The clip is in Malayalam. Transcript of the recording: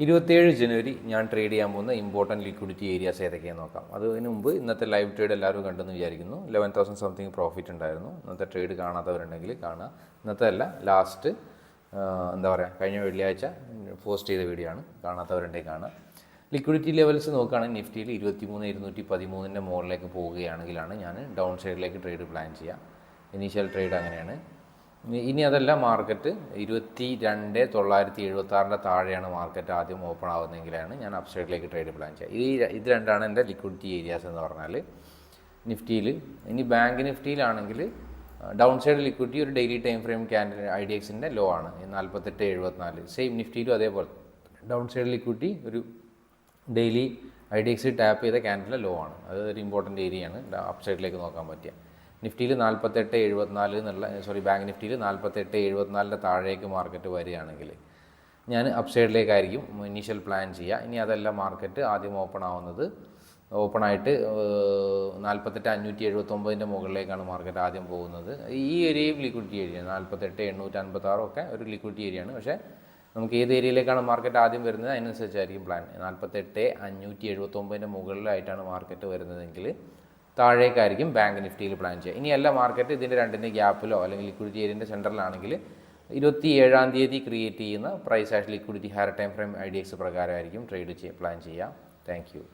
27 ജനുവരി ഞാൻ ട്രേഡ് ചെയ്യാൻ പോകുന്ന ഇമ്പോർട്ടൻറ്റ് ലിക്വിഡിറ്റി ഏരിയാസ് ഏതൊക്കെയാണെന്ന് നോക്കാം. അതിന് മുമ്പ് ഇന്നത്തെ ലൈവ് ട്രേഡ് എല്ലാവരും കണ്ടെന്ന് വിചാരിക്കുന്നു. 11,000 സംതിങ് പ്രോഫിറ്റ് ഉണ്ടായിരുന്നു. ഇന്നത്തെ ട്രേഡ് കാണാത്തവരുണ്ടെങ്കിൽ കാണുക. ഇന്നത്തെ അല്ല, ലാസ്റ്റ് കഴിഞ്ഞ വെള്ളിയാഴ്ച പോസ്റ്റ് ചെയ്ത വീഡിയോ ആണ്. കാണാത്തവരുണ്ടെങ്കിൽ കാണുക. ലിക്വിഡിറ്റി ലെവൽസ് നോക്കുകയാണെങ്കിൽ നിഫ്റ്റിയിൽ 23,213 മുകളിലേക്ക് പോവുകയാണെങ്കിലാണ് ഞാൻ ഡൗൺ സൈഡിലേക്ക് ട്രേഡ് പ്ലാൻ ചെയ്യുക. ഇനീഷ്യൽ ട്രേഡ് അങ്ങനെയാണ്. ഇനി അതല്ല, മാർക്കറ്റ് 22,976 താഴെയാണ് മാർക്കറ്റ് ആദ്യം ഓപ്പൺ ആവുന്നതെങ്കിലാണ് ഞാൻ അപ്പ് സൈഡിലേക്ക് ട്രേഡ് പ്ലാൻ ചെയ്യുക. ഇത് രണ്ടാണ് എൻ്റെ ലിക്വിഡിറ്റി ഏരിയാസ് എന്ന് പറഞ്ഞാൽ. നിഫ്റ്റിയിൽ ഇനി ബാങ്ക് നിഫ്റ്റിയിലാണെങ്കിൽ ഡൗൺ സൈഡ് ലിക്വിഡിറ്റി ഒരു ഡെയിലി ടൈം ഫ്രെയിം ക്യാൻഡിൽ IDXൻ്റെ ലോ ആണ് 48.74. സെയിം നിഫ്റ്റിയിലും അതേപോലെ ഡൗൺ സൈഡ് ലിക്വിഡിറ്റി ഒരു ഡെയിലി IDX ടാപ്പ് ചെയ്ത ക്യാൻഡിലെ ലോ ആണ്. അത് ഒരു ഇമ്പോർട്ടൻ്റ് ഏരിയയാണ് അപ്പ് സൈഡിലേക്ക് നോക്കാൻ പറ്റിയ. നിഫ്റ്റിയിൽ 48.74 എന്നുള്ള ബാങ്ക് നിഫ്റ്റിയിൽ 48.74 താഴേക്ക് മാർക്കറ്റ് വരികയാണെങ്കിൽ ഞാൻ അപ്പ് സൈഡിലേക്കായിരിക്കും ഇനീഷ്യൽ പ്ലാൻ ചെയ്യുക. ഇനി അതല്ല, മാർക്കറ്റ് ആദ്യം ഓപ്പണായിട്ട് 48,579 മുകളിലേക്കാണ് മാർക്കറ്റ് ആദ്യം പോകുന്നത്. ഈ ഏരിയയും ലിക്വിഡിറ്റി ഏരിയയാണ്. 48,856 ഒക്കെ ഒരു ലിക്വിഡിറ്റി ഏരിയയാണ്. പക്ഷേ നമുക്ക് ഏത് ഏരിയയിലേക്കാണ് മാർക്കറ്റ് ആദ്യം വരുന്നത് അതിനനുസരിച്ചായിരിക്കും പ്ലാൻ. 48,579 മുകളിലായിട്ടാണ് മാർക്കറ്റ് വരുന്നതെങ്കിൽ താഴേക്കായിരിക്കും ബാങ്ക് നിഫ്റ്റിയിൽ പ്ലാൻ ചെയ്യുക. ഇനിയല്ല, മാർക്കറ്റ് ഇതിൻ്റെ രണ്ടിൻ്റെ ഗ്യാപ്പിലോ അല്ലെങ്കിൽ ലിക്വിഡിറ്റി ഏരിയൻ്റെ സെൻറ്ററിലാണെങ്കിൽ 27-ാം തീയതി ക്രിയേറ്റ് ചെയ്യുന്ന price action liquidity higher time frame IDX പ്രകാരമായിരിക്കും ട്രേഡ് പ്ലാൻ ചെയ്യുക. Thank U.